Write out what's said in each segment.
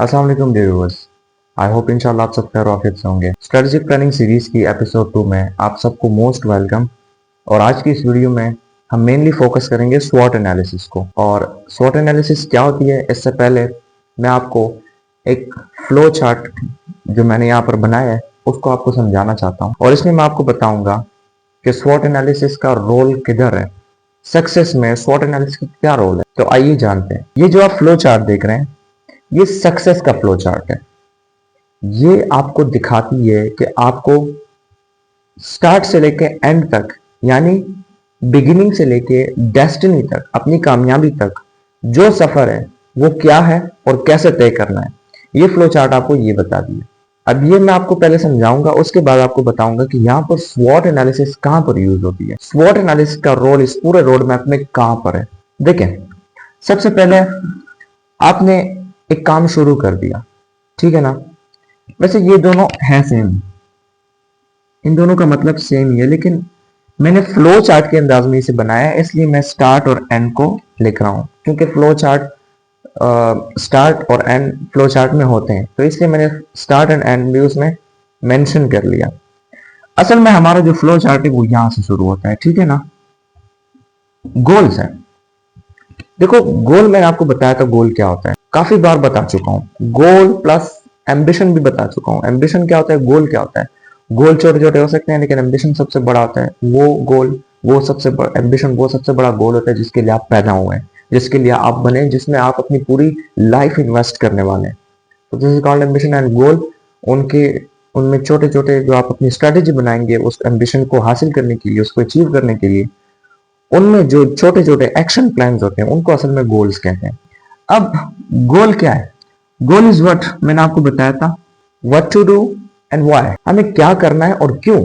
अस्सलाम वालेकुम dear viewers. I hope इंशाल्लाह आप सब खैर आफियत से होंगे। स्ट्रेटेजिक प्लानिंग सीरीज की एपिसोड 2 में आप सबको मोस्ट वेलकम। और आज की इस वीडियो में हम मेनली फोकस करेंगे स्वॉट एनालिसिस को। और स्वॉट एनालिसिस क्या होती है, इससे पहले मैं आपको एक फ्लो चार्ट जो मैंने यहाँ पर बनाया है उसको आपको समझाना चाहता हूँ। और इसमें मैं आपको बताऊंगा कि स्वॉट एनालिसिस का रोल किधर है, सक्सेस में स्वॉट एनालिसिस का क्या रोल है। तो आइए जानते हैं। ये जो आप फ्लो चार्ट देख रहे हैं, ये सक्सेस का फ्लो चार्ट है। ये आपको दिखाती है कि आपको स्टार्ट से लेके एंड तक, यानी बिगिनिंग से लेके डेस्टिनी तक, अपनी कामयाबी तक जो सफर है वो क्या है और कैसे तय करना है। ये फ्लो चार्ट आपको ये बता दिया। अब ये मैं आपको पहले समझाऊंगा, उसके बाद आपको बताऊंगा कि यहाँ पर स्वॉट एनालिसिस कहां पर यूज होती है, स्वॉट एनालिसिस का रोल इस पूरे रोड मैप में कहां पर है। देखें, सबसे पहले आपने एक काम शुरू कर दिया, ठीक है ना। वैसे ये दोनों हैं सेम, इन दोनों का मतलब सेम ही है, लेकिन मैंने फ्लो चार्ट के अंदाज में इसे बनाया है, इसलिए मैं स्टार्ट और एंड को लिख रहा हूं। क्योंकि फ्लो चार्ट स्टार्ट और एंड फ्लो चार्ट में होते हैं, तो इसलिए मैंने स्टार्ट एंड एंड भी उसमें मेंशन कर लिया। असल में हमारा जो फ्लो चार्ट है वो यहां से शुरू होता है, ठीक है ना। गोल्स है। देखो, गोल मैंने आपको बताया था गोल क्या होता है, काफी बार बता चुका हूं। गोल प्लस एम्बिशन भी बता चुका हूं। एम्बिशन क्या होता है, गोल क्या होता है। गोल छोटे छोटे हो सकते हैं, लेकिन एम्बिशन सबसे बड़ा होता है। वो गोल, वो सबसे बड़ा एम्बिशन, वो सबसे बड़ा गोल होता है जिसके लिए आप पैदा हुए हैं, जिसके लिए आप बने, जिसमें आप अपनी पूरी लाइफ इन्वेस्ट करने वाले हैं। तो this is called ambition and goal. उनके उनमें छोटे छोटे जो आप अपनी स्ट्रेटेजी बनाएंगे उस एम्बिशन को हासिल करने के लिए, उसको अचीव करने के लिए, उनमें जो छोटे छोटे एक्शन प्लान्स होते हैं उनको असल में गोल्स कहते हैं। अब गोल क्या है, गोल इज व्हाट, मैंने आपको बताया था, what to do and why, हमें क्या करना है और क्यों।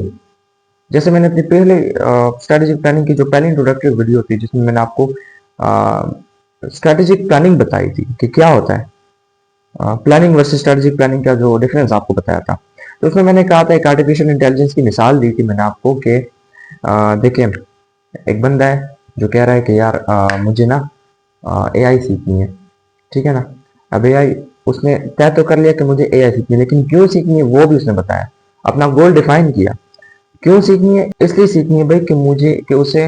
जैसे मैंने अपनी पहले स्ट्रेटेजिक प्लानिंग की जो पहली इंट्रोडक्टरी वीडियो थी, जिसमें मैंने आपको स्ट्रेटेजिक प्लानिंग बताई थी कि क्या होता है, प्लानिंग वर्सेस स्ट्रेटेजिक प्लानिंग का जो डिफरेंस आपको बताया था। तो उसमें मैंने कहा था, एक आर्टिफिशियल इंटेलिजेंस की मिसाल दी थी मैंने आपको कि देखिए, एक बंदा है जो कह रहा है कि यार मुझे ना एआई सीखनी है, ठीक है ना। अब एआई उसने तय तो कर लिया कि मुझे एआई सीखनी है, लेकिन क्यों सीखनी है वो भी उसने बताया, अपना गोल डिफाइन किया। क्यों सीखनी है, इसलिए सीखनी है भाई कि मुझे, कि उसे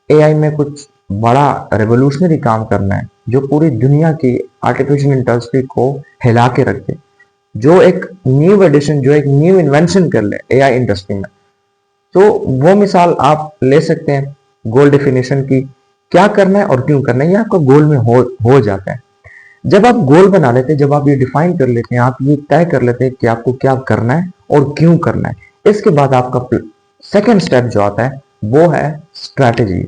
एआई में कुछ बड़ा रेवोल्यूशनरी काम करना है जो पूरी दुनिया की आर्टिफिशियल इंटेलिजेंस को हिला के रख दे, जो एक न्यू एडिशन, जो एक न्यू इन्वेंशन कर ले एआई इंडस्ट्री में। तो वो मिसाल आप ले सकते हैं गोल डेफिनेशन की, क्या करना है और क्यों करना है, ये आपका गोल में हो जाता है। जब आप गोल बना लेते हैं, जब आप ये डिफाइन कर लेते हैं, आप ये तय कर लेते हैं कि आपको क्या करना है और क्यों करना है, इसके बाद आपका सेकेंड स्टेप जो आता है वो है स्ट्रैटेजी।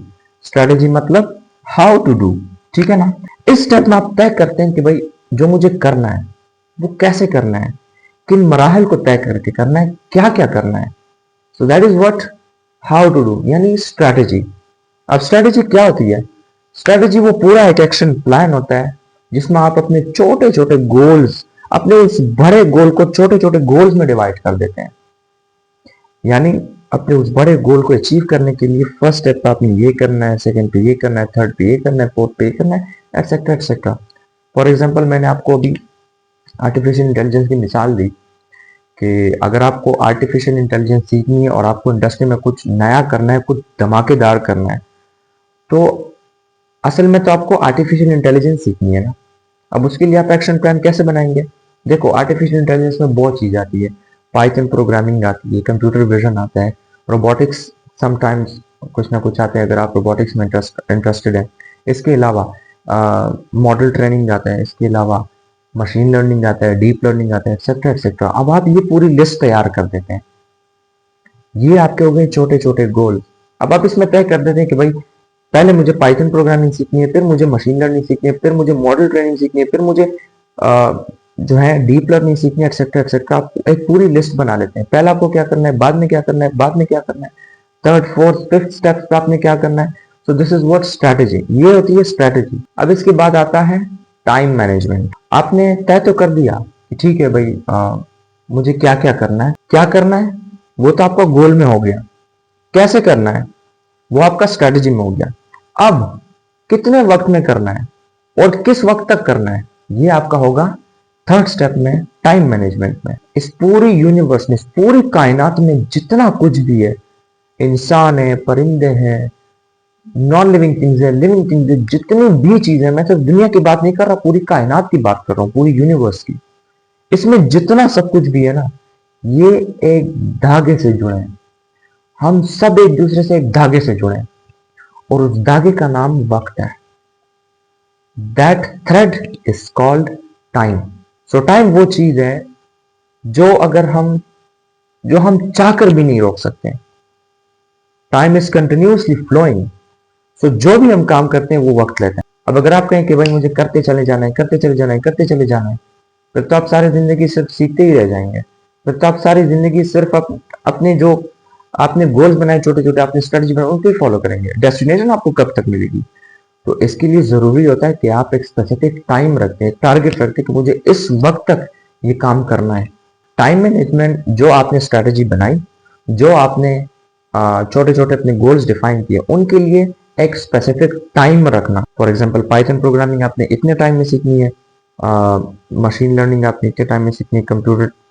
स्ट्रैटेजी मतलब हाउ टू डू, ठीक है ना। इस स्टेप में आप तय करते हैं कि भाई जो मुझे करना है वो कैसे करना है, किन मराहल को तय करके करना है, क्या क्या करना है। So that is what how to do, यानी स्ट्रैटेजी। अब स्ट्रैटेजी क्या होती है, स्ट्रैटेजी वो पूरा एक एक्शन प्लान होता है जिसमें आप अपने छोटे छोटे गोल्स, अपने उस बड़े गोल को छोटे छोटे गोल्स में डिवाइड कर देते हैं। यानी अपने उस बड़े गोल को अचीव करने के लिए फर्स्ट स्टेप पे आपने ये करना है, सेकंड पे ये करना है, थर्ड पे ये करना है, फोर्थ पे ये करना है, एक्सेट्रा एक्सेट्रा। फॉर एग्जांपल, मैंने आपको अभी आर्टिफिशियल इंटेलिजेंस की मिसाल दी कि अगर आपको आर्टिफिशियल इंटेलिजेंस सीखनी है और आपको इंडस्ट्री में कुछ नया करना है, कुछ धमाकेदार करना है, तो असल में तो आपको आर्टिफिशियल इंटेलिजेंस सीखनी है ना। अब उसके लिए आप एक्शन प्लान कैसे बनाएंगे। देखो, आर्टिफिशियल इंटेलिजेंस में बहुत चीज आती है, पाइथन प्रोग्रामिंग आती है, कंप्यूटर विजन आता है, रोबोटिक्स समटाइम्स कुछ ना कुछ आता है अगर आप रोबोटिक्स में इंटरेस्टेड है। इसके अलावा मॉडल ट्रेनिंग आता है, इसके अलावा मशीन लर्निंग आता है, डीप लर्निंग आता है, एक्सेट्रा एक्सेट्रा। अब आप ये पूरी लिस्ट तैयार कर देते हैं, ये आपके हो गए छोटे छोटे गोल। अब आप इसमें तय कर देते हैं कि भाई पहले मुझे पाइथन प्रोग्रामिंग सीखनी है, फिर मुझे मशीन लर्निंग सीखनी है, फिर मुझे मॉडल ट्रेनिंग सीखनी है, फिर मुझे जो है डीप लर्निंग सीखनी है, एक्सेट्रा एक्सेट्रा। आप एक पूरी लिस्ट बना लेते हैं, पहले आपको क्या करना है, बाद में क्या करना है, बाद में क्या करना है, थर्ड फोर्थ फिफ्थ स्टेप पे आपने क्या करना है। So this is what strategy, ये होती है स्ट्रैटेजी। अब इसके बाद आता है टाइम मैनेजमेंट। आपने तय तो कर दिया कि ठीक है भाई, मुझे क्या क्या करना है, क्या करना है वो तो आपका गोल में हो गया, कैसे करना है वो आपका स्ट्रैटेजी में हो गया। अब कितने वक्त में करना है और किस वक्त तक करना है, ये आपका होगा थर्ड स्टेप में टाइम मैनेजमेंट में, इस पूरी यूनिवर्स में, इस पूरी कायनात में जितना कुछ भी है, इंसान है, परिंदे हैं, नॉन लिविंग थिंग्स है, लिविंग थिंग्स है, जितनी भी चीजें, मैं सिर्फ दुनिया की बात नहीं कर रहा, पूरी कायनात की बात कर रहा हूँ, पूरी यूनिवर्स की। इसमें जितना सब कुछ भी है ना, ये एक धागे से जुड़े हैं। हम सब एक दूसरे से एक धागे से जुड़े हैं, और उस धागे का नाम वक्त है। That thread is called time. So time वो चीज है जो हम चाहकर भी नहीं रोक सकते। Time is continuously flowing. So जो भी हम काम करते हैं वो वक्त लेता है। अब अगर आप कहें कि भाई मुझे करते चले जाना है, करते चले जाना है, करते चले जाना है, फिर तो आप सारी जिंदगी सिर्फ सीखते ही रह जाएंगे। फिर तो आप सारी जिंदगी सिर्फ अपने जो आपने गोल्स बनाए छोटे छोटे, आपने स्ट्रेटजी बनाई, उनको ही फॉलो करेंगे। डेस्टिनेशन आपको कब तक मिलेगी? तो इसके लिए जरूरी होता है कि आप एक स्पेसिफिक टाइम रखते हैं, टारगेट रखते हैं कि मुझे इस वक्त तक ये काम करना है। टाइम मैनेजमेंट, जो आपने स्ट्रेटजी बनाई, जो आपने छोटे छोटे अपने गोल्स डिफाइन किए, उनके लिए एक स्पेसिफिक टाइम रखना। फॉर एग्जांपल पाइथन प्रोग्रामिंग आपने इतने टाइम में सीखनी है, मशीन लर्निंग आपने इतने टाइम में सीखनी है,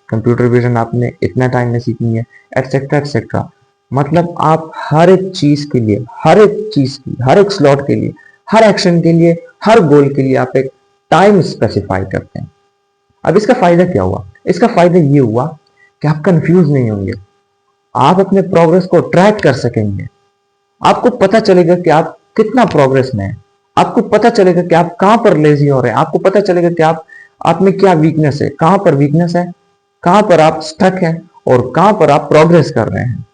कंप्यूटर विजन आपने इतना टाइम में सीखनी है, एक्सेट्रा एक्सेट्रा। मतलब आप हर एक चीज के लिए, हर एक चीज की, हर एक स्लॉट के लिए, हर एक्शन के लिए, हर गोल के लिए आप एक टाइम स्पेसिफाई करते हैं। अब इसका फायदा क्या हुआ? इसका फायदा ये हुआ कि आप कंफ्यूज नहीं होंगे, आप अपने प्रोग्रेस को ट्रैक कर सकेंगे। आपको पता चलेगा कि आप कितना प्रोग्रेस में है, आपको पता चलेगा कि आप कहां पर लेजी हो रहे हैं, आपको पता चलेगा कि आप में क्या वीकनेस है, कहां पर वीकनेस है, कहां पर आप स्टक हैं, और कहां पर आप प्रोग्रेस कर रहे हैं।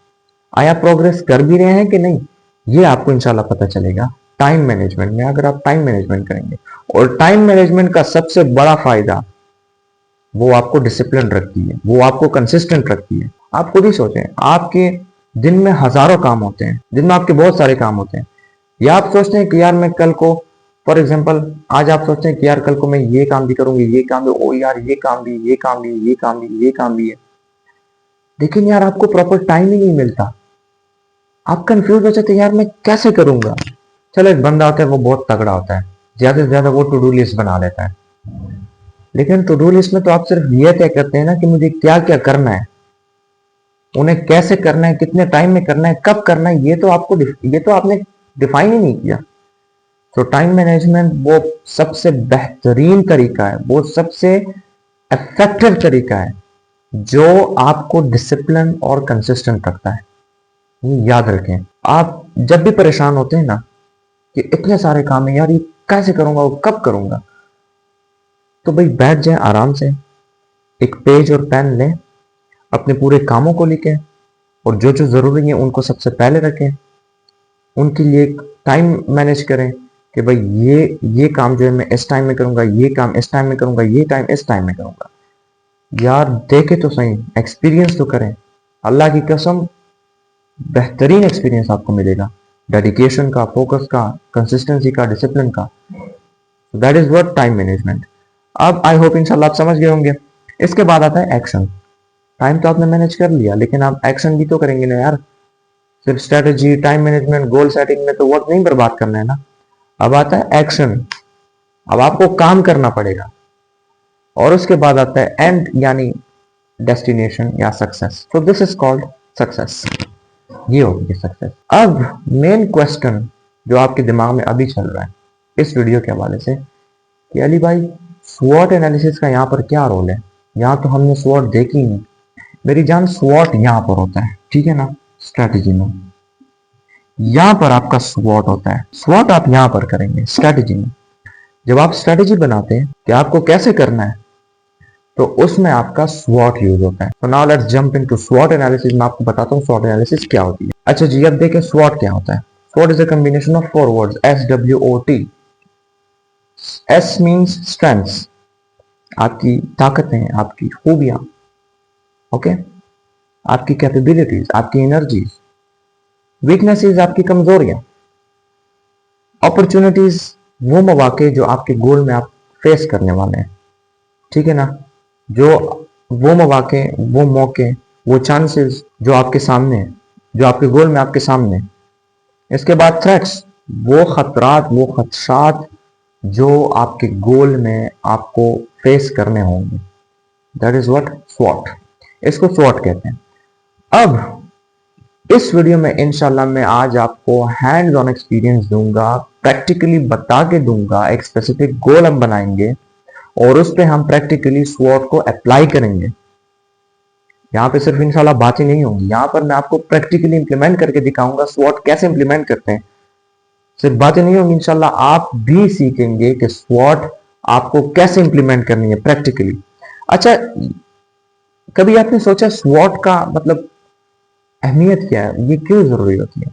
आया प्रोग्रेस कर भी रहे हैं कि नहीं, ये आपको इंशाल्लाह पता चलेगा टाइम मैनेजमेंट में, अगर आप टाइम मैनेजमेंट करेंगे। और टाइम मैनेजमेंट का सबसे बड़ा फायदा, वो आपको डिसिप्लिन रखती है, वो आपको कंसिस्टेंट रखती है। आप खुद ही सोचें, आपके दिन में हजारों काम होते हैं, दिन में आपके बहुत सारे काम होते हैं, या आप सोचते हैं कि यार मैं कल को, फॉर एग्जाम्पल आज आप सोचते हैं कि यार कल को मैं ये काम भी करूंगी, ये काम भी, ओ यार ये काम भी, ये काम भी, ये काम भी, ये काम भी है, लेकिन यार आपको प्रॉपर टाइम ही नहीं मिलता। आप कंफ्यूज हो जाते हैं, यार मैं कैसे करूंगा। चलो एक बंदा होता है, वो बहुत तगड़ा होता है, ज्यादा से ज्यादा वो टू डू लिस्ट बना लेता है। लेकिन टू डू लिस्ट में तो आप सिर्फ ये तय करते हैं ना कि मुझे क्या क्या करना है, उन्हें कैसे करना है, कितने टाइम में करना है, कब करना है, ये तो आपने डिफाइन ही नहीं किया। तो टाइम मैनेजमेंट वो सबसे बेहतरीन तरीका है, वो सबसे इफेक्टिव तरीका है जो आपको डिसिप्लिन और कंसिस्टेंट रखता है। ये याद रखें। आप जब भी परेशान होते हैं ना कि इतने सारे काम है, यार ये कैसे करूंगा, वो कब करूंगा, तो भाई बैठ जाए आराम से, एक पेज और पेन लें, अपने पूरे कामों को लिखें, और जो जो जरूरी है उनको सबसे पहले रखें, उनके लिए एक टाइम मैनेज करें कि भाई ये काम जो है मैं इस टाइम में करूंगा, ये काम इस टाइम में करूंगा, ये टाइम इस टाइम में करूंगा। यार देखे तो सही, एक्सपीरियंस तो करें, अल्लाह की कसम बेहतरीन एक्सपीरियंस आपको मिलेगा, डेडिकेशन का, फोकस का, कंसिस्टेंसी का, डिसिप्लिन का। That is what time management. अब आई होप इंशाल्लाह आप समझ गए होंगे। इसके बाद आता है एक्शन। टाइम तो आपने मैनेज कर लिया, लेकिन आप एक्शन भी तो करेंगे ना यार। सिर्फ strategy, time management, goal setting में तो वक्त नहीं बर्बाद करना है ना। अब आता है एक्शन। अब आपको काम करना पड़ेगा। और उसके बाद आता है एंड, यानी डेस्टिनेशन या success. So this is called success. ये होगी सक्सेस। अब मेन क्वेश्चन जो आपके दिमाग में अभी चल रहा है इस वीडियो के हवाले से कि अली भाई स्वॉट एनालिसिस का यहाँ पर क्या रोल है? यहाँ तो हमने स्वॉट देखी नहीं। मेरी जान, स्वॉट यहाँ पर होता है, ठीक है ना, स्ट्रेटेजी में यहाँ पर आपका स्वॉट होता है। स्वॉट आप यहाँ पर करेंगे स्ट्रेटेजी में। जब आप स्ट्रेटेजी बनाते हैं कि आपको कैसे करना है, तो उसमें आपका स्वॉट यूज होता है। तो नाउ लेट्स जंप इनटू स्वॉट एनालिसिस। मैं आपको बताता हूँ स्वॉट एनालिसिस क्या होती है। अच्छा जी, अब देखें स्वॉट क्या होता है। स्वॉट is a combination of 4 words, SWOT। S means strengths, आपकी ताकतें, आपकी खूबियां, ओके, आपकी कैपेबिलिटीज, आपकी एनर्जीज। वीकनेसेस, आपकी कमजोरियां। अपॉर्चुनिटीज, वो मौके जो आपके गोल में आप फेस करने वाले हैं, ठीक है ना, जो वो मौके, वो चांसेस जो आपके सामने हैं, जो आपके गोल में आपके सामने। इसके बाद थ्रेट्स, वो खतरात, वो खदशात जो आपके गोल में आपको फेस करने होंगे। दैट इज व्हाट स्वॉट, इसको स्वॉट कहते हैं। अब इस वीडियो में इंशाल्लाह मैं आज आपको हैंड्स ऑन एक्सपीरियंस दूंगा, प्रैक्टिकली बता के दूंगा। एक स्पेसिफिक गोल हम बनाएंगे और उस पर हम प्रैक्टिकली स्वॉट को अप्लाई करेंगे। यहाँ पे सिर्फ इंशाल्लाह बातें नहीं होंगी, यहाँ पर मैं आपको प्रैक्टिकली इंप्लीमेंट करके दिखाऊंगा स्वॉट कैसे इंप्लीमेंट करते हैं। सिर्फ बातें नहीं होंगी, इंशाल्लाह आप भी सीखेंगे कि स्वॉट आपको कैसे इंप्लीमेंट करनी है प्रैक्टिकली। अच्छा, कभी आपने सोचा स्वॉट का मतलब अहमियत क्या है, ये क्यों जरूरी होती है?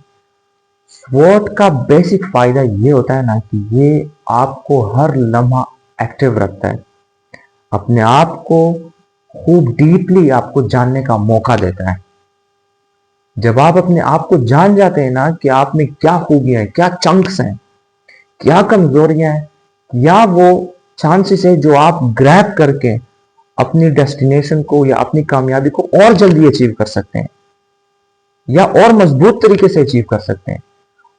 स्वॉट का बेसिक फायदा ये होता है ना कि ये आपको हर लम्हा एक्टिव रखता है, अपने आप को खूब डीपली आपको जानने का मौका देता है। जब आप अपने आप को जान जाते हैं ना कि आप में क्या खूबियां हैं, क्या चंक्स हैं, क्या कमजोरियां हैं, या वो चांसेस है जो आप ग्रैब करके अपनी डेस्टिनेशन को या अपनी कामयाबी को और जल्दी अचीव कर सकते हैं या और मजबूत तरीके से अचीव कर सकते हैं,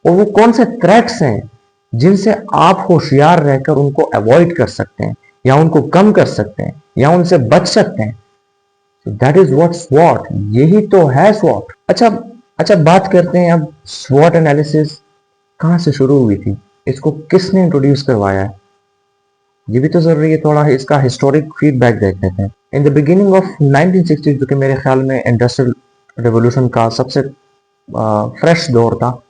और वो कौन से थ्रेट्स हैं जिनसे आप होशियार रहकर उनको अवॉइड कर सकते हैं या उनको कम कर सकते हैं या उनसे बच सकते हैं। दैट इज व्हाट स्वॉट, यही तो है स्वॉट। अच्छा, बात करते हैं अब स्वॉट एनालिसिस कहां से शुरू हुई थी, इसको किसने इंट्रोड्यूस करवाया है, ये भी तो जरूरी है। थोड़ा इसका हिस्टोरिक फीडबैक देख लेते हैं। इन द बिगिनिंग ऑफ 1960 जो कि मेरे ख्याल में इंडस्ट्रियल रेवोल्यूशन का सबसे फ्रेश दौर था,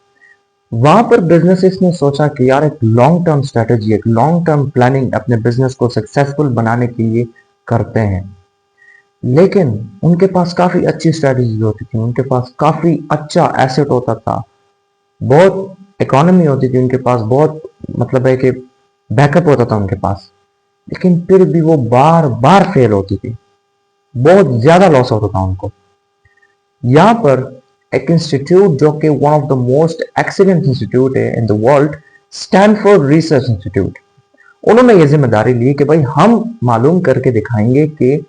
वहां पर बिजनेसेस ने सोचा कि यार एक लॉन्ग टर्म स्ट्रेटेजी, एक लॉन्ग टर्म प्लानिंग अपने बिजनेस को सक्सेसफुल बनाने के लिए करते हैं। लेकिन उनके पास काफी अच्छी स्ट्रेटेजी होती थी, उनके पास काफी अच्छा एसेट होता था, बहुत इकोनॉमी होती थी उनके पास, बहुत मतलब है कि बैकअप होता था उनके पास, लेकिन फिर भी वो बार बार फेल होती थी, बहुत ज्यादा लॉस होता था उनको। यहाँ पर एक इंस्टीट्यूट जो कि one of the most excellent institute है in the world, Stanford research institute, उन्होंने ये जिम्मेदारी ली कि भाई हम मालूम करके दिखाएंगे कि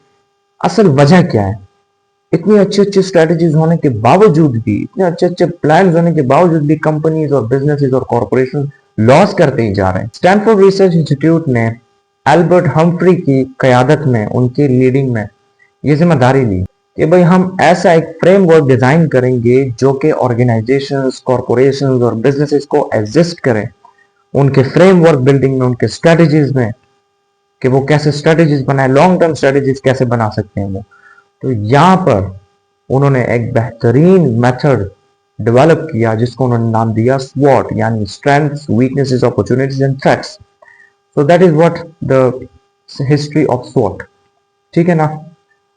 असल वजह क्या है। इतनी अच्छी अच्छी स्ट्रेटजीज होने के बावजूद भी, इतने अच्छे अच्छे प्लान होने के बावजूद भी कंपनीज और बिजनेसेस और कॉर्पोरेशन लॉस करते ही जा रहे हैं। स्टैनफोर्ड रिसर्च इंस्टीट्यूट ने एल्बर्ट हम्फ्री की कयादत में, उनकी लीडिंग में ये जिम्मेदारी ली कि भाई हम ऐसा एक फ्रेमवर्क डिजाइन करेंगे जो कि ऑर्गेनाइजेशंस, कॉर्पोरेशंस और बिजनेसेस को एग्जिस्ट करें, उनके फ्रेमवर्क बिल्डिंग में, उनके स्ट्रेटजीज में, कि वो कैसे स्ट्रेटजीज बनाए, लॉन्ग टर्म स्ट्रेटजीज कैसे बना सकते हैं वो। तो यहां पर उन्होंने एक बेहतरीन मेथड डेवलप किया जिसको उन्होंने नाम दिया स्वॉट, यानी strengths, weaknesses, opportunities and threats. So that is what the history of स्वॉट, ठीक है ना।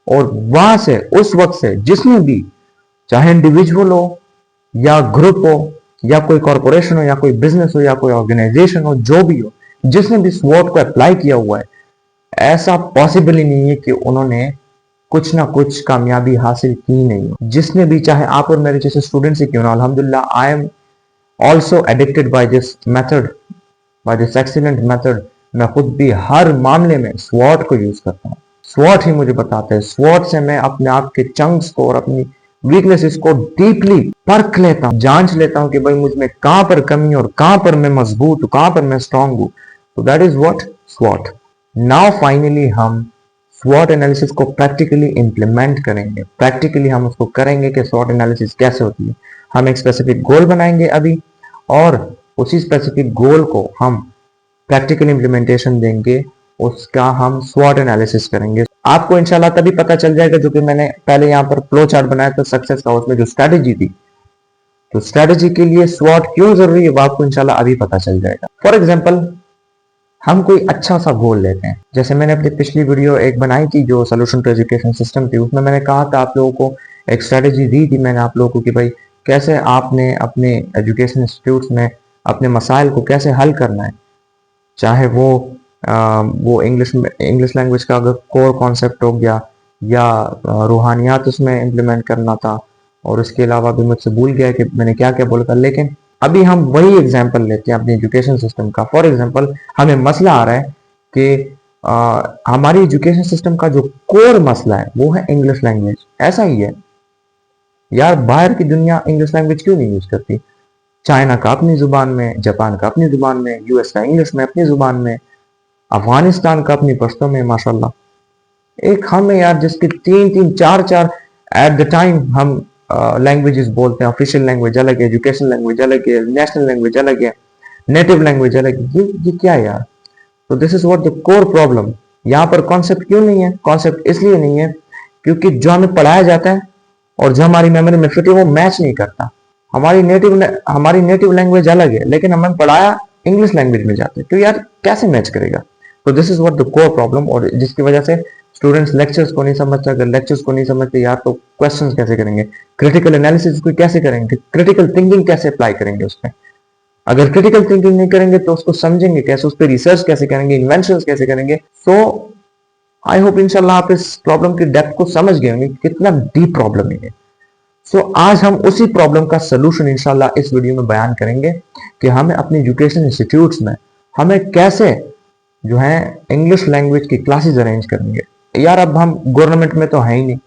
और वहां से, उस वक्त से, जिसने भी, चाहे इंडिविजुअल हो या ग्रुप हो या कोई कॉर्पोरेशन हो या कोई बिजनेस हो या कोई ऑर्गेनाइजेशन हो, जो भी हो, जिसने भी स्वॉट को अप्लाई किया हुआ है, ऐसा पॉसिबल ही नहीं है कि उन्होंने कुछ ना कुछ कामयाबी हासिल की नहीं हो। जिसने भी, चाहे आप और मेरे जैसे स्टूडेंट ही क्यों ना, अल्हम्दुलिल्लाह I am also addicted by this method, by this excellent method. मैं खुद भी हर मामले में स्वॉट को यूज करता हूँ, स्वॉट ही मुझे बताता है। स्वॉट से मैं अपने आप के चंक्स को और अपनी वीकनेसेस को डीपली परख लेता हूँ, जांच लेता हूँ कि भाई मुझ में कहां पर कमी और कहां पर मैं मजबूत हूं, कहां पर मैं स्ट्रांग हूं। तो दैट इज व्हाट स्वॉट। नाउ फाइनली हम स्वॉट एनालिसिस को प्रैक्टिकली इंप्लीमेंट करेंगे, प्रैक्टिकली हम उसको करेंगे कि स्वॉट एनालिसिस कैसे होती है। हम एक स्पेसिफिक गोल बनाएंगे अभी, और उसी स्पेसिफिक गोल को हम प्रैक्टिकल इंप्लीमेंटेशन देंगे, उसका हम स्वॉट एनालिसिस करेंगे। आपको इंशाल्लाह तभी पता चल जाएगा, जो कि मैंने पहले यहाँ पर फ्लो चार्ट बनाया था सक्सेस का, उसमें जो स्ट्रेटेजी थी, तो स्ट्रेटेजी के लिए स्वॉट क्यों जरूरी है वो आपको इंशाल्लाह अभी पता चल जाएगा। फॉर एग्जाम्पल, हम कोई अच्छा सा गोल लेते हैं, जैसे मैंने अपनी पिछली वीडियो एक बनाई थी जो सोल्यूशन टू एजुकेशन सिस्टम थी, उसमें मैंने कहा था आप लोगों को, एक स्ट्रेटेजी दी थी मैंने आप लोगों को कि भाई कैसे आपने अपने एजुकेशन इंस्टीट्यूट्स में अपने मसाइल को कैसे हल करना है, चाहे वो इंग्लिश लैंग्वेज का अगर कोर कॉन्सेप्ट हो गया या रूहानियात उसमें इम्प्लीमेंट करना था, और उसके अलावा भी मुझसे भूल गया कि मैंने क्या क्या बोला था। लेकिन अभी हम वही एग्जाम्पल लेते हैं अपने एजुकेशन सिस्टम का। फॉर एग्जाम्पल, हमें मसला आ रहा है कि हमारी एजुकेशन सिस्टम का जो कोर मसला है वो है इंग्लिश लैंग्वेज। ऐसा ही है यार, बाहर की दुनिया इंग्लिश लैंग्वेज क्यों नहीं यूज करती? चाइना का अपनी जुबान में, जापान का अपनी जुबान में, यूएस का इंग्लिश में अपनी जुबान में, अफगानिस्तान का अपनी पश्तो में माशाल्लाह। एक हम है यार जिसके तीन तीन चार चार एट द टाइम हम लैंग्वेजेस बोलते हैं। ऑफिशियल लैंग्वेज अलग है, एजुकेशनल लैंग्वेज अलग है, नेशनल लैंग्वेज अलग है, नेटिव लैंग्वेज अलग है। ये क्या है यार? तो this is what the core problem. यहाँ पर कॉन्सेप्ट क्यों नहीं है? कॉन्सेप्ट इसलिए नहीं है क्योंकि जो हमें पढ़ाया जाता है और जो हमारी मेमोरी में फिट है वो मैच नहीं करता। हमारी नेटिव लैंग्वेज अलग है लेकिन हमें पढ़ाया इंग्लिश लैंग्वेज में जाते हैं, तो यार कैसे मैच करेगा? तो this is what the core problem. और जिसकी वजह से स्टूडेंट्स लेक्चर्स को नहीं समझते। अगर लेक्चर्स को नहीं समझते यार तो क्वेश्चंस कैसे करेंगे? क्रिटिकल एनालिसिस को कैसे करेंगे? क्रिटिकल थिंकिंग कैसे अप्लाई करेंगे उसमें? अगर क्रिटिकल थिंकिंग नहीं करेंगे तो उसको समझेंगे कैसे? उस पर रिसर्च कैसे करेंगे? इन्वेंशन कैसे करेंगे? सो आई होप इंशाल्लाह आप इस प्रॉब्लम की डेप्थ को समझ गए होंगे कितना डीप प्रॉब्लम है। सो आज हम उसी प्रॉब्लम का सोल्यूशन इंशाल्लाह इस वीडियो में बयान करेंगे कि हमें अपने एजुकेशन इंस्टीट्यूट्स में हमें कैसे जो है इंग्लिश लैंग्वेज की क्लासेस अरेंज करेंगे। यार अब हम गवर्नमेंट में तो है ही नहीं।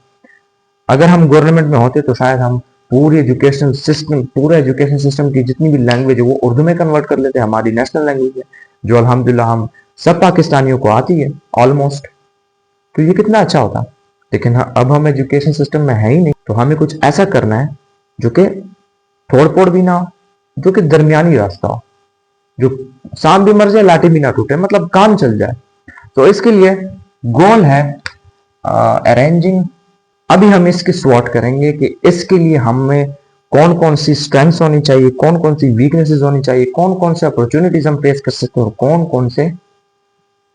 अगर हम गवर्नमेंट में होते तो शायद हम पूरे एजुकेशन सिस्टम की जितनी भी लैंग्वेज है वो उर्दू में कन्वर्ट कर लेते। हमारी नेशनल लैंग्वेज है जो अल्हम्दुलिल्लाह हम सब पाकिस्तानियों को आती है ऑलमोस्ट। तो ये कितना अच्छा होता। लेकिन अब हम एजुकेशन सिस्टम में है ही नहीं, तो हमें कुछ ऐसा करना है जो कि थोड़ फोड़ भी ना हो, जो कि दरमियानी रास्ता हो, जो सांप भी मर जाए लाठी भी ना टूटे, मतलब काम चल जाए। तो इसके लिए गोल है अरेंजिंग। अभी हम इसकी स्वॉट करेंगे कि इसके लिए हमें कौन कौन सी स्ट्रेंथ्स होनी चाहिए, कौन कौन सी वीकनेसेस होनी चाहिए, कौन कौन से अपॉर्चुनिटीज हम फेस कर सकते हैं और कौन कौन से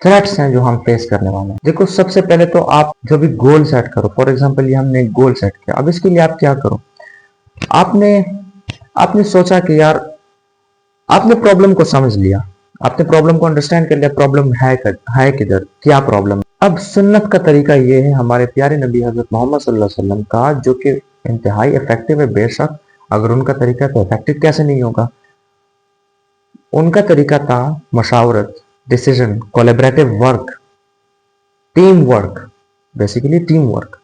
थ्रेट्स हैं जो हम फेस करने वाले हैं। देखो सबसे पहले तो आप जो भी गोल सेट करो, फॉर एग्जांपल ये हमने एक गोल सेट किया। अब इसके लिए आप क्या करो? आपने आपने सोचा कि यार आपने प्रॉब्लम को समझ लिया, आपने प्रॉब्लम को अंडरस्टैंड कर लिया, प्रॉब्लम है किधर, क्या प्रॉब्लम। अब सुन्नत का तरीका ये है हमारे प्यारे नबी हजरत मोहम्मद सल्लल्लाहु अलैहि वसल्लम का, जो कि इंतहाई इफेक्टिव है। बेशक अगर उनका तरीका तो इफेक्टिव कैसे नहीं होगा। उनका तरीका था मशावरत, decision, collaborative work, team work, basically team work.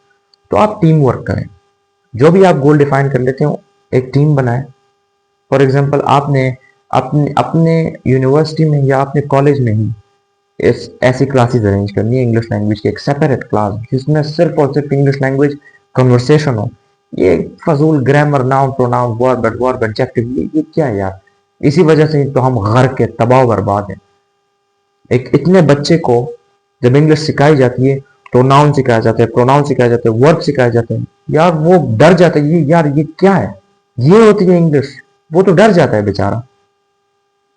तो आप टीम वर्क करें। जो भी आप गोल डिफाइन कर लेते हो एक टीम बनाए। फॉर एग्जांपल आपने अपने अपने यूनिवर्सिटी में या अपने कॉलेज में ही ऐसी क्लासेस अरेंज करनी है इंग्लिश लैंग्वेज की, एक सेपरेट क्लास जिसमें सिर्फ और सिर्फ इंग्लिश लैंग्वेज कन्वर्सेशन हो। ये फजूल grammar, noun, pronoun, verb, adjective, ये क्या है यार? इसी वजह से तो हम गर्क के तबाह बर्बाद हैं। एक इतने बच्चे को जब इंग्लिश सिखाई जाती है तो नाउन सिखाया जाता है, प्रोनाउन सिखाया जाता है, वर्ब सिखाया जाता है, यार वो डर जाता है। ये यार ये क्या है? ये होती है इंग्लिश। वो तो डर जाता है बेचारा।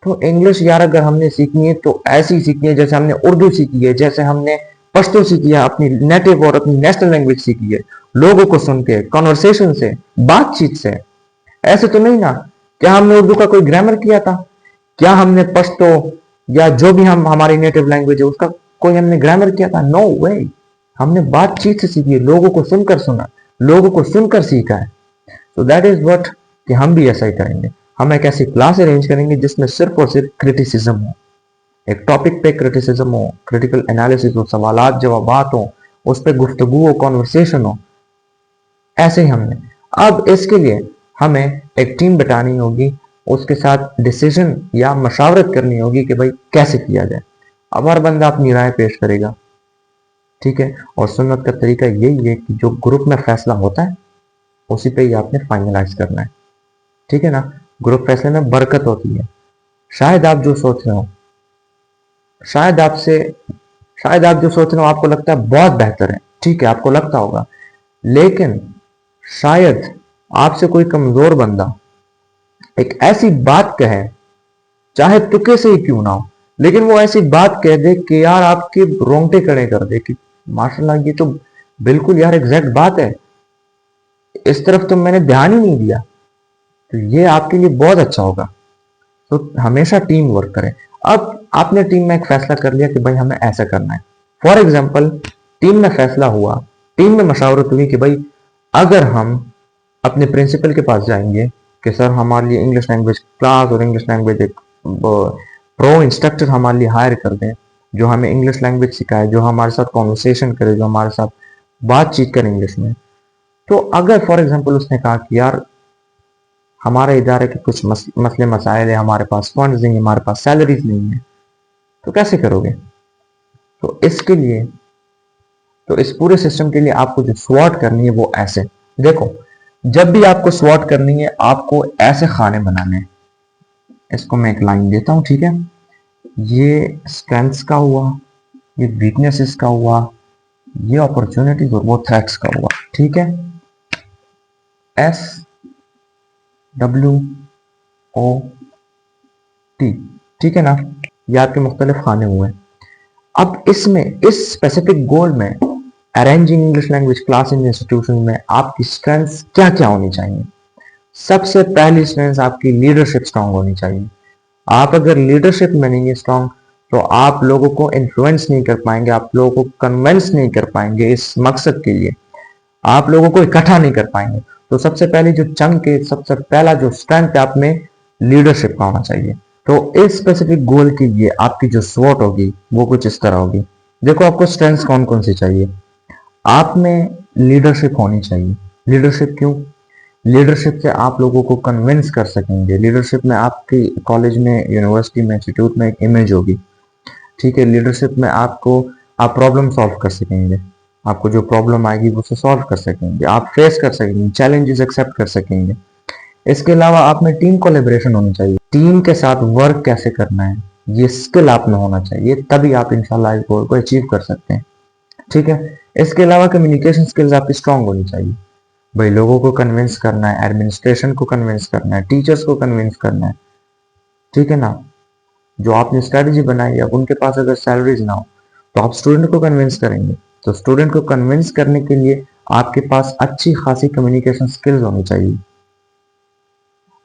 तो इंग्लिश यार अगर हमने सीखनी है तो ऐसी सीखनी है जैसे हमने उर्दू सीखी है, जैसे हमने पश्तो सीखी है, अपनी नेटिव और अपनी नेशनल लैंग्वेज सीखी है, लोगों को सुन के, कॉन्वर्सेशन से, बातचीत से। ऐसे तो नहीं ना क्या हमने उर्दू का कोई ग्रामर किया था? क्या हमने पश्तो या जो भी हमारी नेटिव लैंग्वेज है उसका कोई हमने ग्रामर किया था? नो वे। हमने बातचीत से सीखी है, लोगों को सुनकर सुना, लोगों को सुनकर सीखा है। तो दैट इज व्हाट कि हम भी ऐसा ही करेंगे। हम एक ऐसी क्लास अरेंज करेंगे जिसमें सिर्फ और सिर्फ क्रिटिसिज्म हो, एक टॉपिक पे क्रिटिसिज्म हो, क्रिटिकल एनालिसिस हो, सवालात जवाबात हो, उस पर गुफ्तगू हो, कॉन्वर्सेशन हो। ऐसे ही हमने अब इसके लिए हमें एक टीम बिठानी होगी, उसके साथ डिसीजन या मशावरत करनी होगी कि भाई कैसे किया जाए। अब हर बंदा अपनी राय पेश करेगा, ठीक है। और सुन्नत का तरीका यही है कि जो ग्रुप में फैसला होता है उसी पे ही आपने फाइनलाइज करना है, ठीक है ना। ग्रुप फैसले में बरकत होती है। शायद आप जो सोच रहे हो, शायद आप जो सोच रहे हो आपको लगता है बहुत बेहतर है, ठीक है, आपको लगता होगा। लेकिन शायद आपसे कोई कमजोर बंदा एक ऐसी बात कहे, चाहे तुक्के से ही क्यों ना हो, लेकिन वो ऐसी बात कह दे कि यार आपके रोंगटे खड़े कर दे कि माशाल्लाह ये तो बिल्कुल यार एग्जैक्ट बात है, इस तरफ तो मैंने ध्यान ही नहीं दिया। तो ये आपके लिए बहुत अच्छा होगा। तो हमेशा टीम वर्क करें। अब आपने टीम में एक फैसला कर लिया कि भाई हमें ऐसा करना है। फॉर एग्जाम्पल टीम में फैसला हुआ, टीम में मशावरत हुई कि भाई अगर हम अपने प्रिंसिपल के पास जाएंगे कि सर हमारे लिए इंग्लिश लैंग्वेज क्लास और इंग्लिश लैंग्वेज एक प्रो इंस्ट्रक्टर हमारे लिए हायर कर दें, जो हमें इंग्लिश लैंग्वेज सिखाए, जो हमारे साथ कॉन्वर्सेशन करे, जो हमारे साथ बातचीत करे इंग्लिश में। तो अगर फॉर एग्जाम्पल उसने कहा कि यार हमारे इदारे के कुछ मसले मसाइल है, हमारे पास फंड्स नहीं है, हमारे पास सैलरीज नहीं है, तो कैसे करोगे? तो इसके लिए, तो इस पूरे सिस्टम के लिए आपको जो स्वॉट करनी है वो ऐसे देखो, जब भी आपको स्वॉट करनी है आपको ऐसे खाने बनाने हैं। इसको मैं एक लाइन देता हूं, ठीक है? ये स्ट्रेंथ्स का हुआ, ये वीकनेसेस का हुआ, ये अपॉर्चुनिटीज और वो थ्रेट्स का हुआ, ठीक है? एस डब्ल्यू ओ टी, ठीक है ना? ये आपके मुख्तलिफ खाने हुए। अब इसमें, इस स्पेसिफिक गोल में, arranging English language class in institution में आपकी स्ट्रेंथ्स क्या क्या होनी चाहिए? सबसे पहली स्ट्रेंथ आपकी लीडरशिप स्ट्रांग होनी चाहिए। आप अगर लीडरशिप में नहीं है स्ट्रांग, तो आप लोगों को इन्फ्लुएंस नहीं कर पाएंगे, आप लोगों को कन्विंस नहीं कर पाएंगे इस मकसद के लिए, आप लोगों को इकट्ठा नहीं कर पाएंगे। तो सबसे पहली जो चंक है, सबसे पहला जो स्ट्रेंथ है आप में, लीडरशिप का होना चाहिए। तो इस स्पेसिफिक गोल के लिए आपकी जो स्वॉट होगी वो कुछ इस तरह होगी। देखो आपको स्ट्रेंथ्स कौन कौन सी चाहिए। आप में लीडरशिप होनी चाहिए। लीडरशिप क्यों? लीडरशिप से आप लोगों को कन्विंस कर सकेंगे। लीडरशिप में आपकी कॉलेज में, यूनिवर्सिटी में, इंस्टीट्यूट में एक इमेज होगी, ठीक है? लीडरशिप में आपको, आप प्रॉब्लम सॉल्व कर सकेंगे, आपको जो प्रॉब्लम आएगी वो उसे सॉल्व कर सकेंगे, आप फेस कर सकेंगे, चैलेंजेस एक्सेप्ट कर सकेंगे। इसके अलावा आप में टीम कोलेबोरेशन होनी चाहिए। टीम के साथ वर्क कैसे करना है, ये स्किल आप में होना चाहिए, तभी आप इंशाल्लाह इस गोल को अचीव कर सकते हैं, ठीक है? इसके अलावा कम्युनिकेशन स्किल्स आपकी स्ट्रांग होनी चाहिए। भाई लोगों को कन्विंस करना है, एडमिनिस्ट्रेशन को कन्विंस करना है, टीचर्स को कन्विंस करना है, ठीक है ना? जो आपने स्ट्रेटेजी बनाई है, अब उनके पास अगर सैलरीज ना हो तो आप स्टूडेंट को कन्विंस करेंगे। तो स्टूडेंट को कन्विंस करने के लिए आपके पास अच्छी खासी कम्युनिकेशन स्किल्स होनी चाहिए।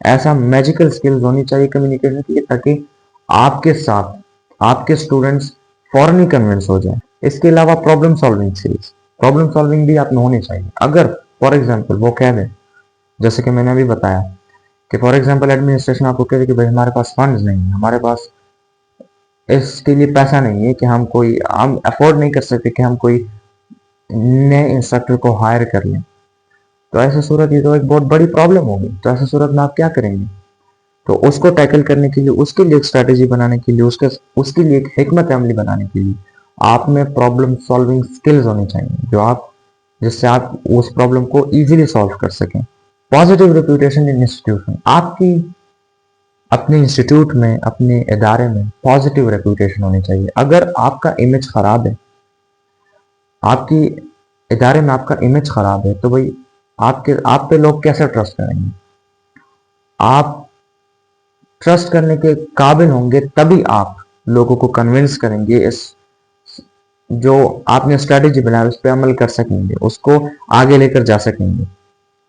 ऐसा मैजिकल स्किल्स होनी चाहिए कम्युनिकेशन की, ताकि आपके साथ आपके स्टूडेंट्स फौरन ही कन्विंस हो जाए। इसके अलावा problem solving skills, problem solving भी आप में होनी चाहिए। अगर फॉर एग्जांपल वो कह दें, जैसे कि मैंने अभी बताया कि फॉर एग्जांपल एडमिनिस्ट्रेशन आपको कह दे कि भाई हमारे पास फंड्स नहीं है, हमारे पास इसके लिए पैसा नहीं है, कि हम अफोर्ड नहीं कर सकते कि हम कोई नए इंस्ट्रक्टर को हायर कर लें, तो ऐसी सूरत ये तो एक बहुत बड़ी प्रॉब्लम होगी। तो ऐसी सूरत में आप क्या करेंगे? तो उसको टैकल करने के लिए, उसके लिए एक स्ट्रैटेजी बनाने के लिए, उसके लिए एक हिकमत अमली बनाने के लिए आप में प्रॉब्लम सॉल्विंग स्किल्स होनी चाहिए, जिससे आप उस प्रॉब्लम को इजीली सॉल्व कर सकें। पॉजिटिव रेपुटेशन इन इंस्टीट्यूशन, आपकी अपने इंस्टीट्यूट में, अपने इदारे में पॉजिटिव रेपुटेशन होनी चाहिए। अगर आपका इमेज खराब है, आपकी इदारे में आपका इमेज खराब है, तो भाई आप पे लोग कैसे ट्रस्ट करेंगे? आप ट्रस्ट करने के काबिल होंगे तभी आप लोगों को कन्विंस करेंगे, इस जो आपने स्ट्रेटेजी बनाया उस पर अमल कर सकेंगे, उसको आगे लेकर जा सकेंगे,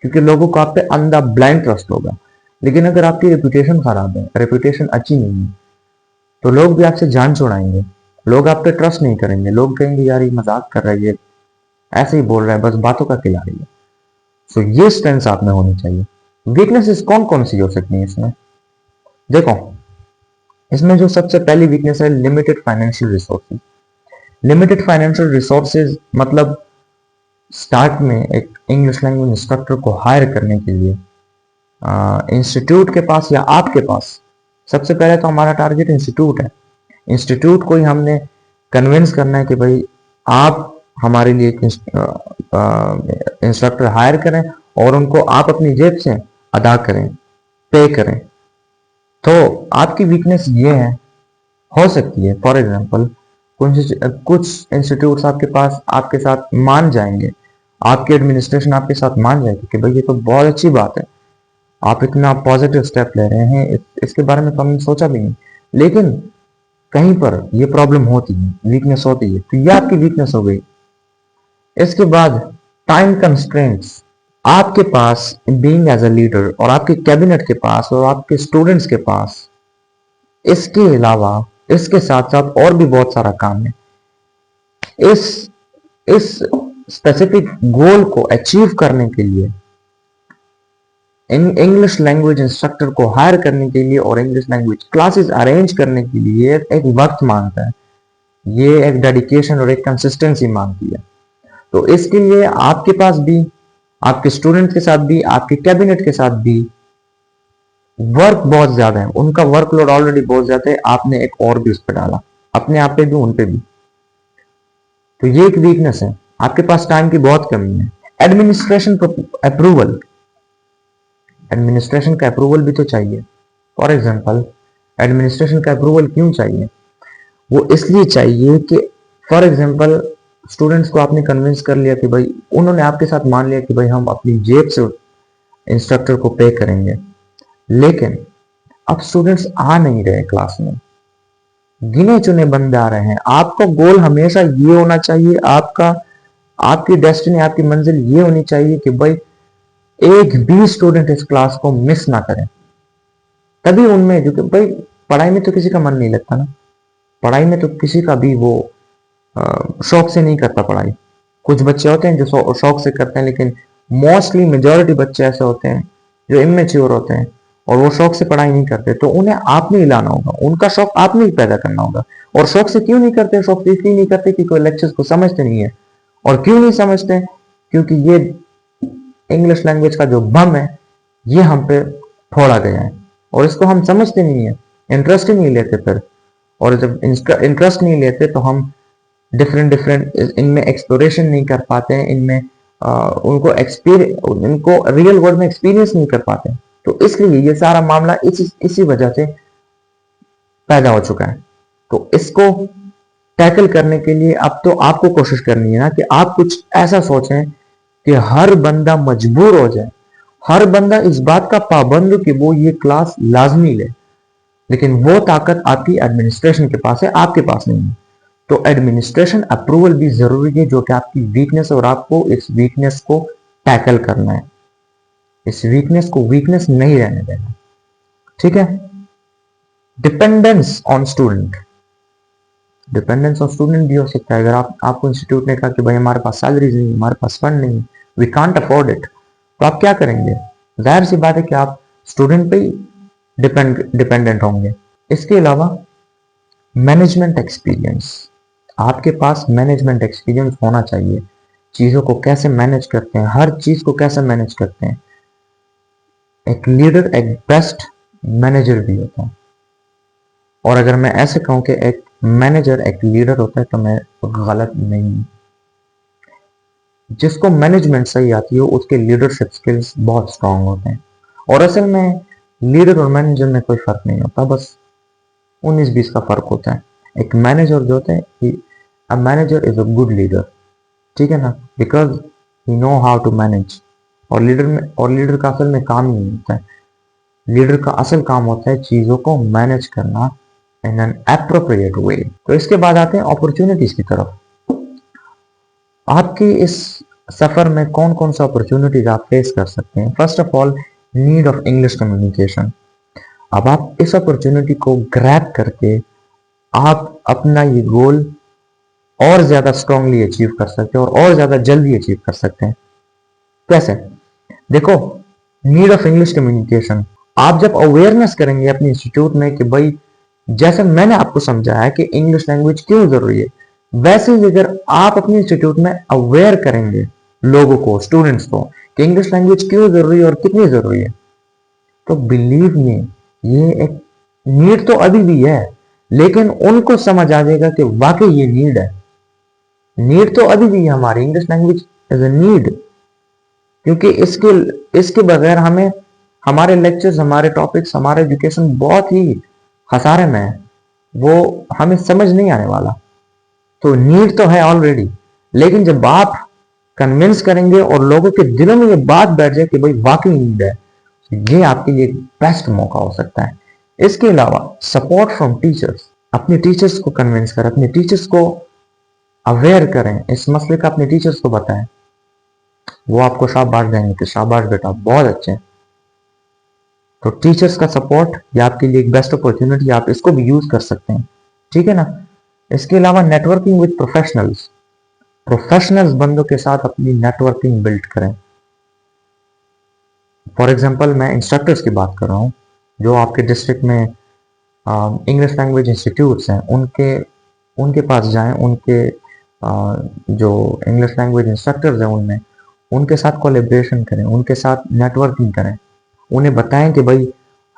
क्योंकि लोगों को आप पे अंधा ब्लाइंड ट्रस्ट होगा। लेकिन अगर आपकी रेपुटेशन खराब है, रेपुटेशन अच्छी नहीं है, तो लोग भी आपसे जान छुड़ाएंगे, लोग आप पे ट्रस्ट नहीं करेंगे, लोग कहेंगे यार ये मजाक कर रहा है, ये ऐसे ही बोल रहा है, बस बातों का खिलाड़ी है। सो ये स्ट्रेंथ आप में होनी चाहिए। वीकनेसेस कौन कौन सी हो सकती है इसमें? देखो, इसमें जो सबसे पहली वीकनेस है, limited financial resources. Limited financial resources मतलब स्टार्ट में एक इंग्लिश लैंग्वेज इंस्ट्रक्टर को हायर करने के लिए इंस्टीट्यूट के पास या आपके पास, सबसे पहले तो हमारा टारगेट इंस्टीट्यूट है। इंस्टीट्यूट को ही हमने कन्विंस करना है कि भाई आप हमारे लिए एक इंस्ट्रक्टर हायर करें और उनको आप अपनी जेब से अदा करें, पे करें। तो आपकी वीकनेस ये है, हो सकती है फॉर एग्जांपल कुछ इंस्टीट्यूट्स आपके साथ मान जाएंगे, आपकी एडमिनिस्ट्रेशन आपके साथ मान जाएगी कि भाई ये तो बहुत अच्छी बात है, आप इतना पॉजिटिव स्टेप ले रहे हैं, इसके बारे में तो हमने सोचा भी नहीं। लेकिन कहीं पर ये प्रॉब्लम होती है, वीकनेस होती है, तो ये आपकी वीकनेस हो गई। इसके बाद टाइम कंस्ट्रेंट्स, आपके पास बीइंग एज अ लीडर और आपके कैबिनेट के पास और आपके स्टूडेंट्स के पास, इसके अलावा इसके साथ साथ और भी बहुत सारा काम है। इस इस स्पेसिफिक गोल को अचीव करने के लिए, इंग्लिश लैंग्वेज इंस्ट्रक्टर को हायर करने के लिए और इंग्लिश लैंग्वेज क्लासेस अरेंज करने के लिए एक वक्त मांगता है, ये एक डेडिकेशन और एक कंसिस्टेंसी मांगती है। तो इसके लिए आपके पास भी, आपके स्टूडेंट के साथ भी, आपके कैबिनेट के साथ भी वर्क बहुत ज्यादा है, उनका वर्कलोड ऑलरेडी बहुत ज्यादा है, आपने एक और भी उस पर डाला, अपने आप पे भी उन पे भी। तो ये एक वीकनेस है, आपके पास टाइम की बहुत कमी है। एडमिनिस्ट्रेशन अप्रूवल, एडमिनिस्ट्रेशन का अप्रूवल भी तो चाहिए। फॉर एग्जाम्पल, एडमिनिस्ट्रेशन का अप्रूवल क्यों चाहिए? वो इसलिए चाहिए कि फॉर एग्जाम्पल स्टूडेंट्स को आपने कन्विंस कर लिया कि भाई, उन्होंने आपके साथ मान लिया कि भाई हम अपनी जेब से इंस्ट्रक्टर को पे करेंगे, लेकिन अब स्टूडेंट्स आ नहीं रहे क्लास में, गिने चुने बंदे आ रहे हैं। आपका गोल हमेशा ये होना चाहिए, आपकी डेस्टिनी, आपकी मंजिल ये होनी चाहिए कि भाई एक भी स्टूडेंट इस क्लास को मिस ना करें। तभी उनमें, क्योंकि भाई पढ़ाई में तो किसी का मन नहीं लगता ना, पढ़ाई में तो किसी का भी वो शौक से नहीं करता पढ़ाई। कुछ बच्चे होते हैं जो शौक से करते हैं, लेकिन मोस्टली मेजोरिटी बच्चे ऐसे होते हैं जो इमेच्योर होते हैं और वो शौक से पढ़ाई नहीं करते। तो उन्हें आपने ही लाना होगा, उनका शौक आपने ही पैदा करना होगा। और शौक से क्यों नहीं करते? शौक से इसलिए नहीं करते कि कोई लेक्चर्स को समझते नहीं है। और क्यों नहीं समझते? क्योंकि ये इंग्लिश लैंग्वेज का जो बम है ये हम पे फोड़ा गया है और इसको हम समझते नहीं है, इंटरेस्ट ही नहीं लेते फिर। और जब इंटरेस्ट नहीं लेते तो हम डिफरेंट डिफरेंट इनमें एक्सप्लोरेशन नहीं कर पाते हैं, इनमें इनको रियल वर्ल्ड में एक्सपीरियंस नहीं कर पाते। तो इसलिए ये सारा मामला इसी वजह से पैदा हो चुका है। तो इसको टैकल करने के लिए अब तो आपको कोशिश करनी है ना कि आप कुछ ऐसा सोचें कि हर बंदा मजबूर हो जाए, हर बंदा इस बात का पाबंद हो कि वो ये क्लास लाजमी ले। लेकिन वो ताकत आपकी एडमिनिस्ट्रेशन के पास है, आपके पास नहीं है। तो एडमिनिस्ट्रेशन अप्रूवल भी जरूरी है, जो कि आपकी वीकनेस है और आपको इस वीकनेस को टैकल करना है, इस वीकनेस को वीकनेस नहीं रहने देना। ठीक है। Dependence on student, dependence on student भी हो सकता है। अगर आपको इंस्टीट्यूट ने कहा कि भाई हमारे पास सैलरीज नहीं, हमारे पास फंड नहीं, वी कांट अफोर्ड इट, तो आप क्या करेंगे? जाहिर सी बात है कि आप स्टूडेंट पे ही डिपेंडेंट होंगे। इसके अलावा मैनेजमेंट एक्सपीरियंस, आपके पास मैनेजमेंट एक्सपीरियंस होना चाहिए। चीज़ों को कैसे मैनेज करते हैं, हर चीज़ को कैसे मैनेज करते हैं। एक लीडर एक बेस्ट मैनेजर भी होता है। और अगर मैं ऐसे कहूं कि एक मैनेजर एक लीडर होता है तो मैं गलत नहीं हूं। जिसको मैनेजमेंट सही आती हो उसके लीडरशिप स्किल्स बहुत स्ट्रांग होते हैं। और असल में लीडर और मैनेजर में कोई फर्क नहीं होता, बस 19-20 का फर्क होता है। एक मैनेजर जो होता है, a manager is a good leader, ठीक है ना, because he know how to manage. और लीडर का असल में काम ही नहीं होता है। लीडर का असल काम होता है चीजों को मैनेज करना इन एन एप्रोप्रिएट वे। तो इसके बाद आते हैं अपॉर्चुनिटीज की तरफ। आपकी इस सफर में कौन कौन सा अपॉर्चुनिटीज आप फेस कर सकते हैं? First of all, need of English communication. अब आप इस अपॉर्चुनिटी को ग्रैब करके आप अपना ये गोल और ज्यादा स्ट्रांगली अचीव कर सकते हैं और ज्यादा जल्दी अचीव कर सकते हैं। कैसे? देखो, नीड ऑफ इंग्लिश कम्युनिकेशन, आप जब अवेयरनेस करेंगे अपने इंस्टीट्यूट में कि भाई जैसे मैंने आपको समझाया कि इंग्लिश लैंग्वेज क्यों जरूरी है, वैसे ही अगर आप अपने इंस्टीट्यूट में अवेयर करेंगे लोगों को, स्टूडेंट्स को, कि इंग्लिश लैंग्वेज क्यों जरूरी है और कितनी जरूरी है, तो बिलीव मी, ये एक नीड तो अभी भी है, लेकिन उनको समझ आ जाएगा कि वाकई ये नीड है। नीड तो अभी भी है, हमारी English language is a need. क्योंकि इसके बगैर हमें हमारे लेक्चर्स, हमारे टॉपिक्स, हमारे एजुकेशन बहुत ही खसारे में है, वो हमें समझ नहीं आने वाला। तो नीड तो है ऑलरेडी, लेकिन जब आप कन्विंस करेंगे और लोगों के दिलों में ये बात बैठ जाए कि भाई वाकई नीड है, ये आपके लिए बेस्ट मौका हो सकता है। इसके अलावा सपोर्ट फ्रॉम टीचर्स, अपने टीचर्स को कन्विंस करें, अपने टीचर्स को अवेयर करें इस मसले का, अपने टीचर्स को बताएं, वो आपको शाबाश देंगे कि शाबाश बेटा बहुत अच्छे हैं। तो टीचर्स का सपोर्ट ये आपके लिए एक बेस्ट अपॉर्चुनिटी, आप इसको भी यूज कर सकते हैं, ठीक है ना। इसके अलावा नेटवर्किंग विद प्रोफेशनल्स, प्रोफेशनल्स बंदों के साथ अपनी नेटवर्किंग बिल्ड करें। फॉर एग्जांपल, मैं इंस्ट्रक्टर्स की बात कर रहा हूँ जो आपके डिस्ट्रिक्ट में इंग्लिश लैंग्वेज इंस्टीट्यूट्स हैं, उनके पास जाएं, उनके जो इंग्लिश लैंग्वेज इंस्ट्रक्टर्स हैं उनमें, उनके साथ कोलैबोरेशन करें, उनके साथ नेटवर्किंग करें, उन्हें बताएं कि भाई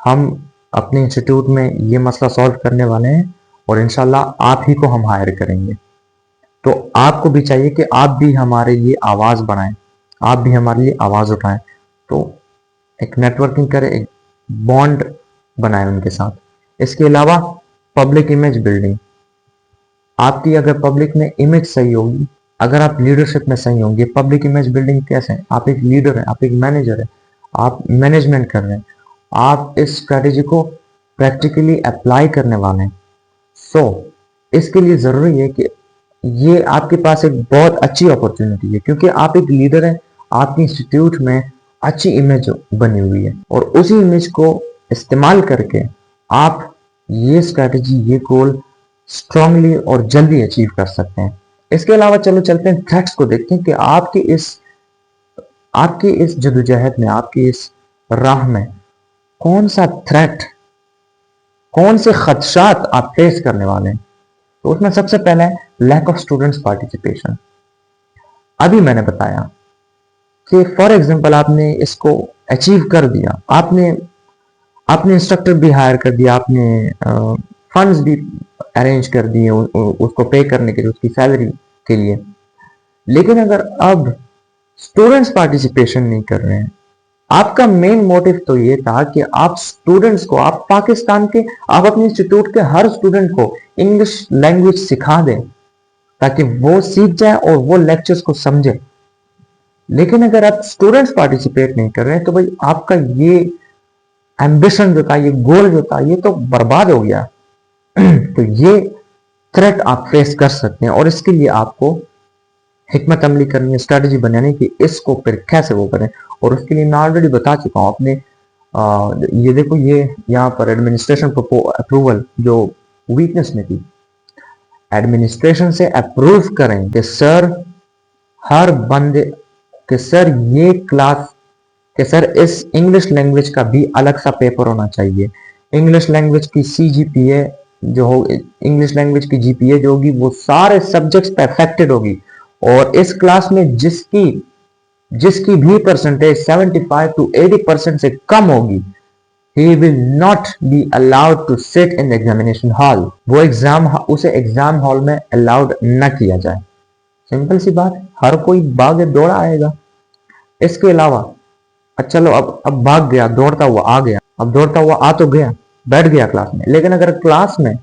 हम अपने इंस्टीट्यूट में ये मसला सॉल्व करने वाले हैं और इंशाल्लाह आप ही को हम हायर करेंगे। तो आपको भी चाहिए कि आप भी हमारे लिए आवाज बढ़ाएं, आप भी हमारे लिए आवाज उठाएं। तो एक नेटवर्किंग करें, एक बॉन्ड बनाएं उनके साथ। इसके अलावा पब्लिक इमेज बिल्डिंग, आपकी अगर पब्लिक में इमेज सही होगी, अगर आप लीडरशिप में सही होंगे, पब्लिक इमेज बिल्डिंग कैसे है, आप एक लीडर हैं, आप एक मैनेजर हैं, आप मैनेजमेंट कर रहे हैं, आप इस स्ट्रेटेजी को प्रैक्टिकली अप्लाई करने वाले हैं। सो इसके लिए जरूरी है कि ये आपके पास एक बहुत अच्छी अपॉर्चुनिटी है, क्योंकि आप एक लीडर हैं, आपके इंस्टीट्यूट में अच्छी इमेज बनी हुई है और उसी इमेज को इस्तेमाल करके आप ये स्ट्रेटेजी, ये गोल स्ट्रांगली और जल्दी अचीव कर सकते हैं। इसके अलावा चलो चलते हैं थ्रेट्स को देखते हैं कि आपकी इस जदोजहद में, आपकी इस राह में कौन सा थ्रेट, कौन से खदशात आप फेस करने वाले हैं। तो उसमें सबसे पहला है लैक ऑफ स्टूडेंट्स पार्टिसिपेशन। अभी मैंने बताया कि फॉर एग्जांपल आपने इसको अचीव कर दिया, आपने इंस्ट्रक्टर भी हायर कर दिया, आपने फंड्स भी अरेंज कर दिए उसको पे करने के लिए, उसकी सैलरी के लिए, लेकिन अगर अब स्टूडेंट्स पार्टिसिपेशन नहीं कर रहे हैं, आपका मेन मोटिव तो ये था कि आप स्टूडेंट्स को, आप पाकिस्तान के, आप अपने इंस्टीट्यूट के हर स्टूडेंट को इंग्लिश लैंग्वेज सिखा दें ताकि वो सीख जाए और वो लेक्चर्स को समझे। लेकिन अगर आप स्टूडेंट्स पार्टिसिपेट नहीं कर रहे हैं तो भाई आपका ये एम्बिशन जो था, ये गोल जो था, ये तो बर्बाद हो गया। तो ये थ्रेट आप फेस कर सकते हैं और इसके लिए आपको हिकमत अमली करनी है, स्ट्रेटजी बनानी कि इसको फिर कैसे वो करें। और उसके लिए मैं ऑलरेडी बता चुका हूं अपने, ये देखो, ये यहाँ पर एडमिनिस्ट्रेशन अप्रूवल जो वीकनेस में थी, एडमिनिस्ट्रेशन से अप्रूव करें कि सर हर बंदे, कि सर ये क्लास, कि सर इस इंग्लिश लैंग्वेज का भी अलग सा पेपर होना चाहिए। इंग्लिश लैंग्वेज की CGPA जो हो, इंग्लिश लैंग्वेज की GPA जो होगी वो सारे सब्जेक्ट्स पे अफेक्टेड होगी और इस क्लास में जिसकी भी परसेंटेज 75 to 80% से कम होगी, he will not be allowed to sit in the examination hall। वो उसे एग्जाम हॉल में अलाउड न किया जाए। सिंपल सी बात, हर कोई भागे दौड़ा आएगा। इसके अलावा चलो अब भाग गया, दौड़ता हुआ आ गया, अब दौड़ता हुआ आ तो गया, बैठ गया क्लास में, लेकिन अगर क्लास में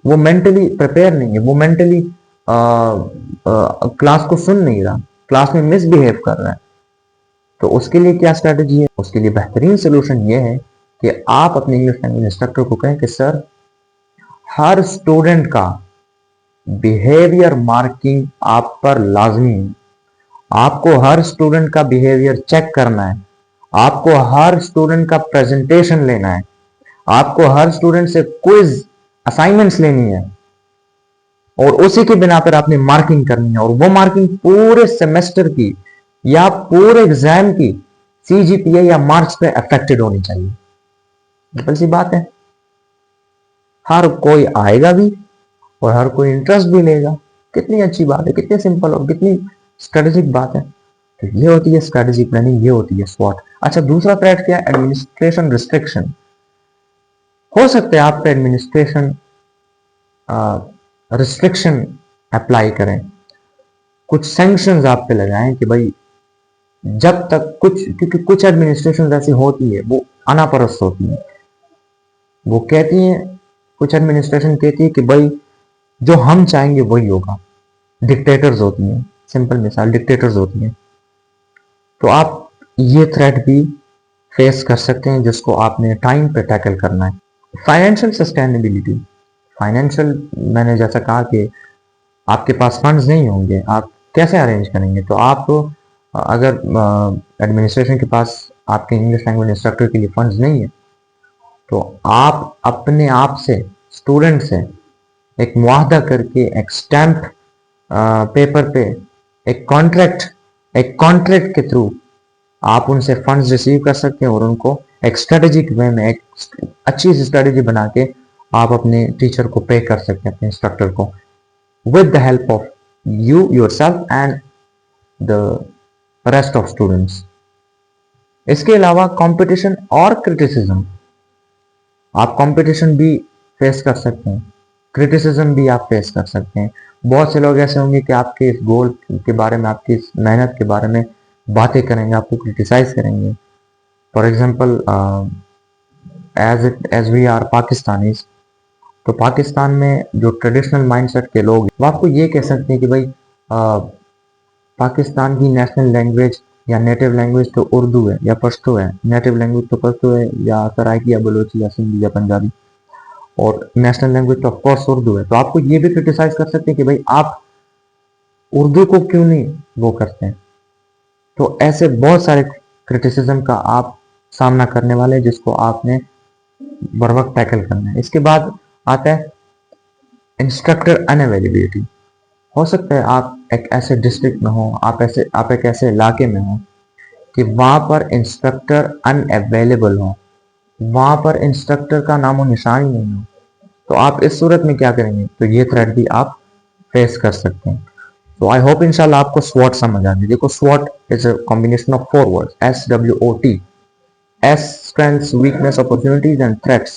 वो मेंटली प्रिपेयर नहीं है, वो मेंटली क्लास को सुन नहीं रहा, क्लास में मिसबिहेव कर रहा है, तो उसके लिए क्या स्ट्रेटजी है? उसके लिए बेहतरीन सोल्यूशन ये है कि आप अपने इंग्लिश लैंग्वेज इंस्ट्रक्टर को कहें कि सर हर स्टूडेंट का बिहेवियर मार्किंग आप पर लाजमी है, आपको हर स्टूडेंट का बिहेवियर चेक करना है, आपको हर स्टूडेंट का प्रेजेंटेशन लेना है, आपको हर स्टूडेंट से क्विज असाइनमेंट्स लेनी है और उसी के बिना पर आपने मार्किंग करनी है और वो मार्किंग पूरे सेमेस्टर की या पूरे एग्जाम की CGPA या मार्क्स पे अफेक्टेड होनी चाहिए। सिंपल सी बात है, हर कोई आएगा भी और हर कोई इंटरेस्ट भी लेगा। कितनी अच्छी बात है, कितनी सिंपल और कितनी स्ट्रेटेजिक बात है। तो ये होती है स्ट्रेटेजिक प्लानिंग, ये होती है SWOT। अच्छा, दूसरा थ्रेट क्या है? Administration restriction. हो सकता है आप पे एडमिनिस्ट्रेशन रिस्ट्रिक्शन अप्लाई करें, कुछ सैंक्शंस आप पे लगाएं कि भाई जब तक क्योंकि कुछ एडमिनिस्ट्रेशन ऐसी होती है वो अनापरस्त होती है, वो कहती हैं, कुछ एडमिनिस्ट्रेशन कहती है कि भाई जो हम चाहेंगे वही होगा। डिक्टेटर्स होती हैं, सिंपल मिसाल डिक्टेटर्स होती हैं। तो आप ये थ्रेट भी फेस कर सकते हैं जिसको आपने टाइम पे टैकल करना है। फाइनेंशियल सस्टेनेबिलिटी, फाइनेंशियल, मैंने जैसा कहा कि आपके पास फंड्स नहीं होंगे, आप कैसे अरेंज करेंगे? तो आप अगर एडमिनिस्ट्रेशन के पास आपके इंग्लिश लैंग्वेज इंस्ट्रक्टर के लिए फंड्स नहीं है तो आप अपने आप से, स्टूडेंट से एक मुआहदा करके, एक स्टैंप पेपर पे एक कॉन्ट्रैक्ट के थ्रू आप उनसे फंड्स रिसीव कर सकते हैं और उनको एक स्ट्रेटेजिक वे में, एक अच्छी सी स्ट्रेटेजी बना के आप अपने टीचर को पे कर सकते हैं, अपने इंस्ट्रक्टर को, with the help of you yourself and the rest of students। इसके अलावा कंपटीशन और क्रिटिसिज्म, आप कंपटीशन भी फेस कर सकते हैं, क्रिटिसिज्म भी आप फेस कर सकते हैं। बहुत से लोग ऐसे होंगे कि आपके इस गोल के बारे में, आपकी इस मेहनत के बारे में बातें करेंगे, आपको क्रिटिसाइज करेंगे। For example, as we are Pakistanis, तो पाकिस्तान में जो ट्रेडिशनल माइंडसेट के लोग हैं, वो आपको ये कह सकते हैं कि भाई पाकिस्तान की नेशनल लैंग्वेज या नेटिव लैंग्वेज तो उर्दू है या पश्तो है, नेटिव लैंग्वेज तो पश्तो है या सराइकी या बलोची या सिंधी या पंजाबी, और नेशनल लैंग्वेज तो ऑफकोर्स उर्दू है। तो आपको ये भी क्रिटिसाइज कर सकते हैं कि भाई आप उर्दू को क्यों नहीं वो करते हैं। तो ऐसे बहुत सारे क्रिटिसिज्म का आप सामना करने वाले हैं, जिसको आपने बर वक्त टैकल करना है। इसके बाद आता है इंस्ट्रक्टर अनअवेलेबिलिटी। हो सकता है आप एक ऐसे डिस्ट्रिक्ट में हो, आप एक ऐसे इलाके में हो कि वहां पर इंस्ट्रक्टर अनअवेलेबल हो, वहां पर इंस्ट्रक्टर का नामो निशान ही नहीं हो। तो आप इस सूरत में क्या करेंगे, तो ये थ्रेट भी आप फेस कर सकते हैं। तो आई होप इंशाल्लाह आपको स्वॉट समझ आ गई। देखो, स्वॉट is a combination of 4 words, SWOT: S strengths, weakness, opportunities and threats.